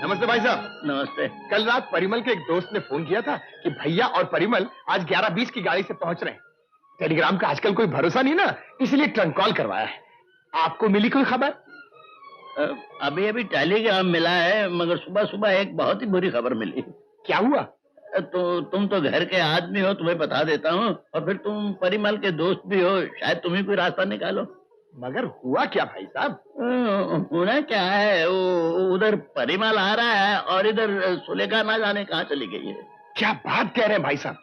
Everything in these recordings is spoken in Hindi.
नमस्ते भाई साहब। नमस्ते। कल रात परिमल के एक दोस्त ने फोन किया था कि भैया और परिमल आज 11:20 की गाड़ी से पहुंच रहे हैं। टेलीग्राम का आजकल कोई भरोसा नहीं ना, इसलिए ट्रंक कॉल करवाया है। आपको मिली कोई खबर? अभी अभी टेलीग्राम मिला है, मगर सुबह सुबह एक बहुत ही बुरी खबर मिली। क्या हुआ? तो तुम तो घर के आदमी हो, तुम्हें बता देता हूँ, और फिर तुम परिमल के दोस्त भी हो, शायद तुम ही कोई रास्ता निकालो। मगर हुआ क्या भाई साहब? होना क्या है, उधर परिमल आ रहा है और इधर सुलेखा ना जाने कहाँ चली गई है। क्या बात कह रहे हैं भाई साहब?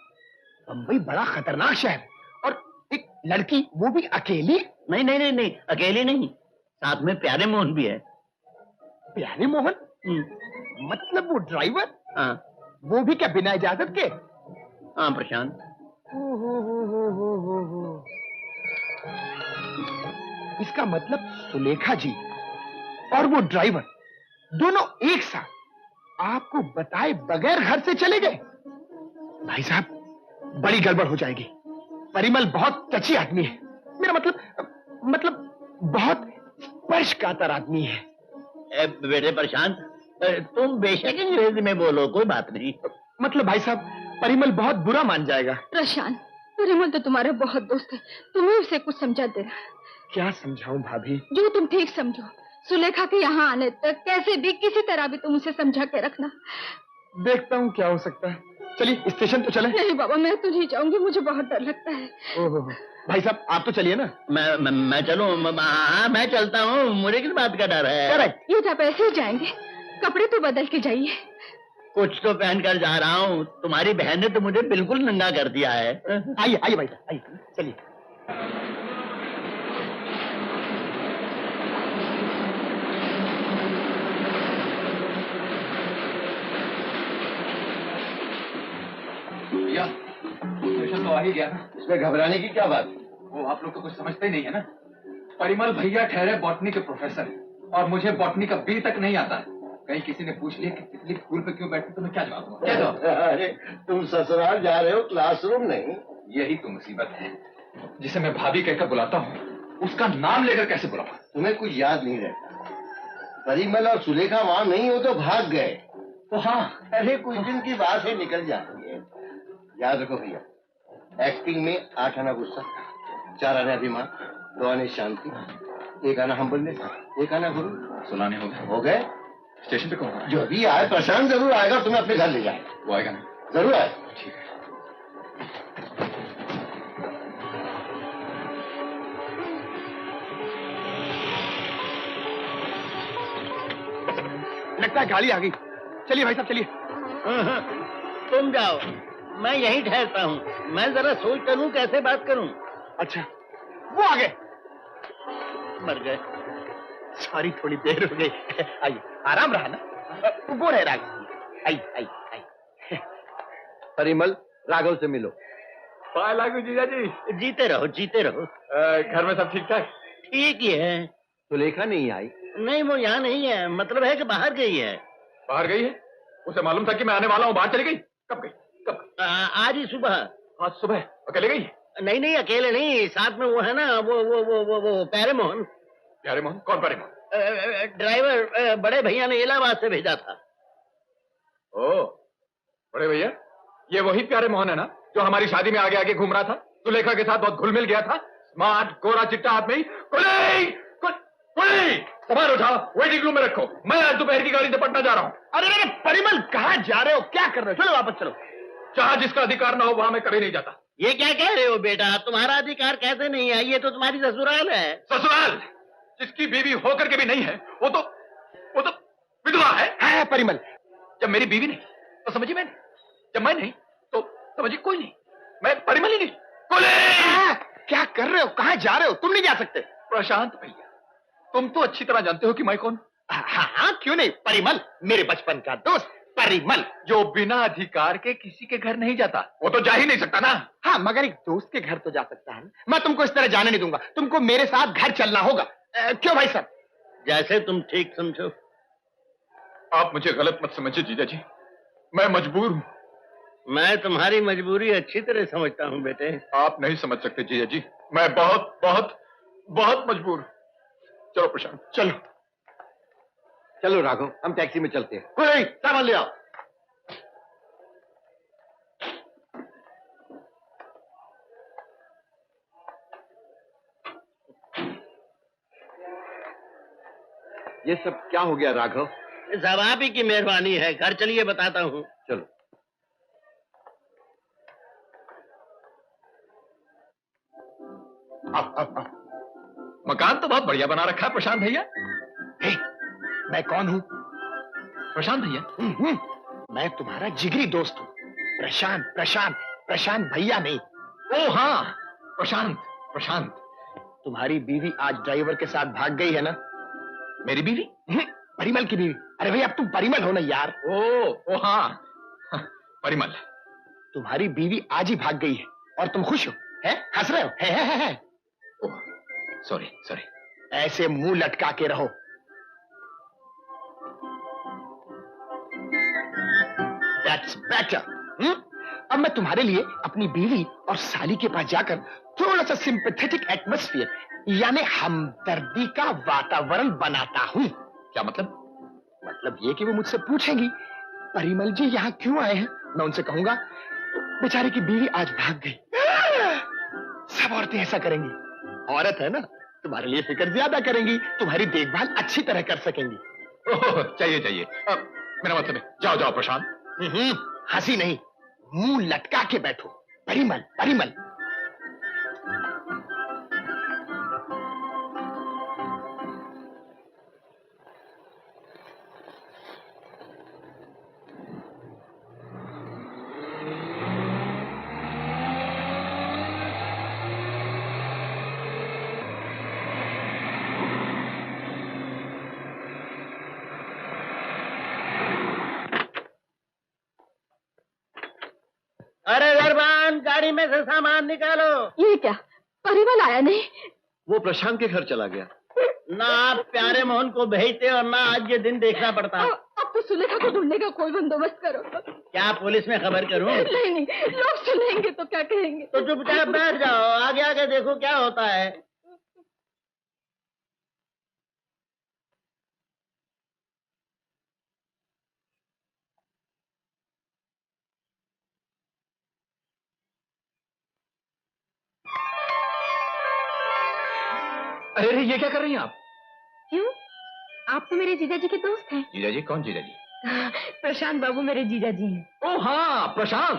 बम्बई बड़ा खतरनाक शहर, और एक लड़की, वो भी अकेली? नहीं नहीं नहीं नहीं, अकेली नहीं, साथ में प्यारे मोहन भी है। प्यारे मोहन? मतलब वो ड्राइवर? हाँ। वो भी क्या बिना इजाजत के? हाँ प्रशांत। इसका मतलब सुलेखा जी और वो ड्राइवर दोनों एक साथ आपको बताए बगैर घर से चले गए? भाई साहब, बड़ी गड़बड़ हो जाएगी। परिमल बहुत टची आदमी है। मेरा मतलब बहुत स्पर्शकातर आदमी है। बेटे प्रशांत, तुम बेशक अंग्रेजी में बोलो, कोई बात नहीं। मतलब भाई साहब, परिमल बहुत बुरा मान जाएगा। प्रशांत, परिमल तो तुम्हारा बहुत दोस्त है, तुम्हें उसे कुछ समझा देना। क्या समझाऊं भाभी? जो तुम ठीक समझो। सुलेखा के यहाँ आने तक कैसे भी किसी तरह भी तुम उसे समझा के रखना। देखता हूँ क्या हो सकता है। चलिए स्टेशन तो चले। नहीं बाबा, मैं तो नहीं जाऊंगी, मुझे बहुत डर लगता है। ओहो, भाई साहब आप तो चलिए ना। मैं चलूं? हाँ मैं चलता हूँ, मुझे किस बात का डर है। करेक्ट। ये आप ऐसे ही जाएंगे? कपड़े तो बदल के जाइए। कुछ तो पहन कर जा रहा हूँ, तुम्हारी बहन ने तो मुझे बिल्कुल नंगा कर दिया है। आइए आइए भाई साहब, आइए चलिए। भैया स्टेशन तो आ ही गया ना, इसमें घबराने की क्या बात? वो आप लोग तो कुछ समझते ही नहीं है ना। परिमल भैया ठहरे बॉटनी के प्रोफेसर और मुझे बॉटनी का बी तक नहीं आता है। कहीं किसी ने पूछ लिया कि तितली फूल पे क्यों बैठती, तो मैं क्या जवाब दूंगा? क्या जवाब? अरे तुम ससुराल जा रहे हो, क्लासरूम नहीं। यही तो मुसीबत है। जिसे मैं भाभी कहकर बुलाता हूँ, उसका नाम लेकर कैसे बुलाऊं? तुम्हें कुछ याद नहीं रहता। परिमल और सुलेखा वहाँ नहीं हो तो भाग गए। तो हाँ, अरे कुछ दिन की बात है, निकल जाती है। याद रखो भैया, एक्टिंग में 8 आना गुस्सा, 4 आना अभिमान, 2 आने शांति, 1 आना हम्बलनेस, 1 आना गुरु। सुनाने हो गए। स्टेशन पे कौन है? जो भी आए, प्रशांत जरूर आएगा, तुम्हें अपने घर ले जाए। वो आएगा ना? जरूर आए। ठीक है। लगता है गाड़ी आ गई। चलिए भाई साहब चलिए। तुम जाओ, मैं यहीं ठहरता हूँ। मैं जरा सोच कर लूं कैसे बात करूं। अच्छा, वो आ गए। मर गए। सॉरी, थोड़ी देर हो गई। आइए, आराम रहा ना? वो रहे राघव। आइए आइए आइए। परिमल, राघव से मिलो। बाय लागू जीजा जी। जीते रहो जीते रहो। घर में सब ठीक ठाक? ठीक ही है। सुलेखा नहीं आई? नहीं, वो यहाँ नहीं है, मतलब है कि बाहर गई है। बाहर गई है? उसे मालूम था कि मैं आने वाला हूँ, बाहर चली गई? कब गई? कब? आज ही सुबह। आज सुबह? अकेले गई? नहीं नहीं, अकेले नहीं, साथ में वो है ना, वो प्यारे मोहन। प्यारे मोहन? कौन प्यारे मोहन? ड्राइवर बड़े भैया ने इलाहाबाद से भेजा था। ओ, बड़े भैया, ये वही प्यारे मोहन है ना जो हमारी शादी में आगे आगे घूम रहा था, सुलेखा के साथ बहुत घुल मिल गया था, स्मार्ट गोरा चिट्टा आदमी। सामान उठाओ, वेटिंग रूम में रखो, मैं आज दोपहर की गाड़ी से पटना जा रहा हूँ। अरे अरे परिमल, कहाँ जा रहे हो? क्या कर रहे हो? चलो वापस चलो। जहाँ जिसका अधिकार ना हो वहां मैं कभी नहीं जाता। ये क्या कह रहे हो बेटा? तुम्हारा अधिकार कैसे नहीं है? ये तो तुम्हारी ससुराल है। ससुराल? जिसकी बीवी होकर के भी नहीं है, वो तो विधवा है। परिमल, जब मेरी बीवी नहीं तो समझिए मैं नहीं, जब मैं नहीं तो समझिए कोई नहीं। मैं परिमल ही नहीं, क्या कर रहे हो? कहाँ जा रहे हो? तुम नहीं जा सकते। प्रशांत भैया, तुम तो अच्छी तरह जानते हो कि मैं कौन। हाँ, क्यों नहीं? परिमल मेरे बचपन का दोस्त परिमल, जो बिना अधिकार के किसी के घर नहीं जाता, वो तो जा ही नहीं सकता ना। हाँ, मगर एक दोस्त के घर तो जा सकता है। मैं तुमको इस तरह जाने नहीं दूंगा। तुमको मेरे साथ घर चलना होगा। क्यों भाई साहब? जैसे तुम ठीक समझो। आप मुझे गलत मत समझिए जीजा जी, मैं मजबूर हूँ। मैं तुम्हारी मजबूरी अच्छी तरह समझता हूँ बेटे। आप नहीं समझ सकते जीजा जी, मैं बहुत बहुत बहुत मजबूर हूँ। चलो प्रशांत, चलो। चलो राघव, हम टैक्सी में चलते हैं। कोई सामान ले आओ। ये सब क्या हो गया राघव? सब आप ही की मेहरबानी है। घर चलिए बताता हूँ। चलो। मकान तो बहुत बढ़िया बना रखा है प्रशांत भैया। हे, मैं कौन हूँ? प्रशांत भैया? मैं तुम्हारा जिगरी दोस्त हूँ, प्रशांत। प्रशांत प्रशांत भैया नहीं। ओ हाँ, प्रशांत। प्रशांत, तुम्हारी बीवी आज ड्राइवर के साथ भाग गई है ना? मेरी बीवी? परिमल की बीवी। अरे भाई, अब तुम परिमल हो ना यार। ओ हाँ, परिमल। तुम्हारी बीवी आज ही भाग गई है और तुम खुश हो? हैं? हंस रहे हो? है। ओह, सॉरी सॉरी। ऐसे मुंह लटका के रहो। That's better. अब मैं तुम्हारे लिए अपनी बीवी और साली के पास जाकर थोड़ा सा सिंपैथेटिक एटमॉस्फेयर यानी हमदर्दी का वातावरण बनाता हूँ। क्या मतलब? मतलब ये कि वो मुझसे पूछेंगी परिमल जी यहाँ क्यों आए हैं। मैं उनसे कहूंगा बेचारे की बीवी आज भाग गई। सब औरतें ऐसा करेंगी। औरत है ना, तुम्हारे लिए फिक्र ज्यादा करेंगी, तुम्हारी देखभाल अच्छी तरह कर सकेंगी। ओह, चाहिए। अब मेरा मतलब है, जाओ जाओ प्रशांत। हंसी नहीं, मुंह लटका के बैठो। परिमल परिमल। अरे दरबान, गाड़ी में से सामान निकालो। ये क्या, परिमल आया नहीं? वो प्रशांत के घर चला गया। ना आप प्यारे मोहन को भेजते और ना आज ये दिन देखना पड़ता। अब तो सुलेखा को ढूंढने का कोई बंदोबस्त करो। क्या पुलिस में खबर करूं? नहीं, लोग सुनेंगे तो क्या कहेंगे? तो चुपचाप बैठ जाओ, आगे आगे देखो क्या होता है। अरे ये क्या कर रही हैं आप? क्यों? आप तो मेरे जीजा जी के दोस्त हैं। जीजा जी? कौन जीजा जी? प्रशांत बाबू मेरे जीजा जी हैं। ओ हाँ, प्रशांत।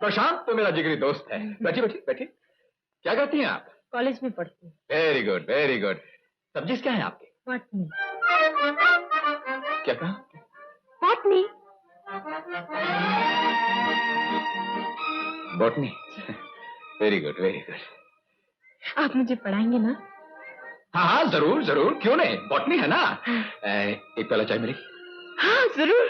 प्रशांत तो मेरा जिगरी दोस्त है। बैठी। क्या करती हैं आप? कॉलेज में पढ़ती हूँ। Very good. सब्जेक्ट क्या है आपके? बॉटनी। क्या कहा? बॉटनी। बॉटनी। Very good. आप मुझे पढ़ाएंगे ना? हाँ, जरूर। क्यों नहीं, बॉटनी है ना। एक प्याला चाय मिलेगी? हाँ, जरूर।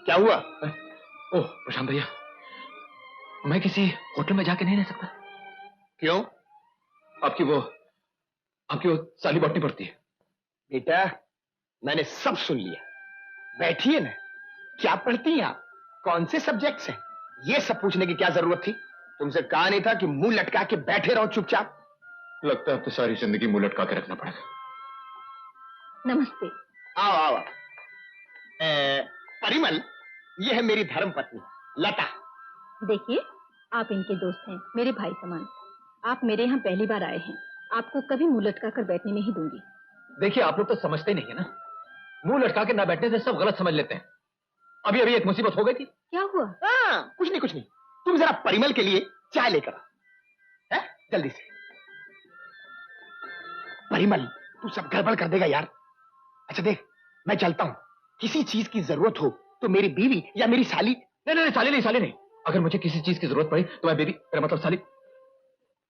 क्या हुआ? ओह प्रशांत भैया, मैं किसी होटल में जाके नहीं रह सकता। क्यों? आपकी वो साली बॉटनी पड़ती है। बेटा, मैंने सब सुन लिया। बैठिए ना। क्या पढ़ती हैं आप? कौन से सब्जेक्ट्स हैं? ये सब पूछने की क्या जरूरत थी? तुमसे कहा नहीं था कि मुंह लटका के बैठे रहो चुपचाप? लगता है अब तो सारी जिंदगी मुंह लटका के रखना पड़ेगा। नमस्ते। आओ। परिमल, ये है मेरी धर्मपत्नी लता। देखिए, आप इनके दोस्त हैं, मेरे भाई समान। आप मेरे यहाँ पहली बार आए हैं, आपको कभी मुंह लटका कर बैठने नहीं दूंगी। देखिए, आप लोग तो समझते ही नहीं है ना, मुंह लटका के ना बैठने से सब गलत समझ लेते हैं। अभी एक मुसीबत हो गई थी। क्या हुआ? कुछ नहीं। तुम जरा परिमल के लिए चाय लेकर आओ, जल्दी से। परिमल, तू सब गड़बड़ कर देगा यार। अच्छा देख, मैं चलता हूँ। किसी चीज की जरूरत हो तो मेरी बीवी या मेरी साली। नहीं, साली नहीं। अगर मुझे किसी चीज की जरूरत पड़ी तो मैं मेरा मतलब साली,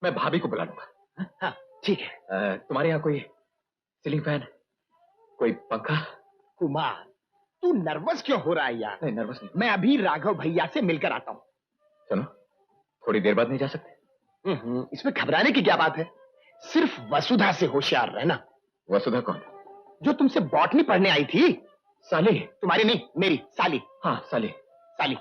मैं भाभी को बुला लूंगा। हाँ, ठीक है। तुम्हारे यहाँ कोई सीलिंग फैन, कोई पंखा? कुमार, तू नर्वस क्यों हो रहा है यार? नहीं, नर्वस नहीं। मैं अभी राघव भैया से मिलकर आता हूँ। चलो, थोड़ी देर बाद नहीं जा सकते? इसमें घबराने की क्या बात है? सिर्फ वसुधा से होशियार रहना। वसुधा कौन? जो तुमसे बॉटनी पढ़ने आई थी। साली? तुम्हारी नहीं, मेरी साली। हाँ साली। साली।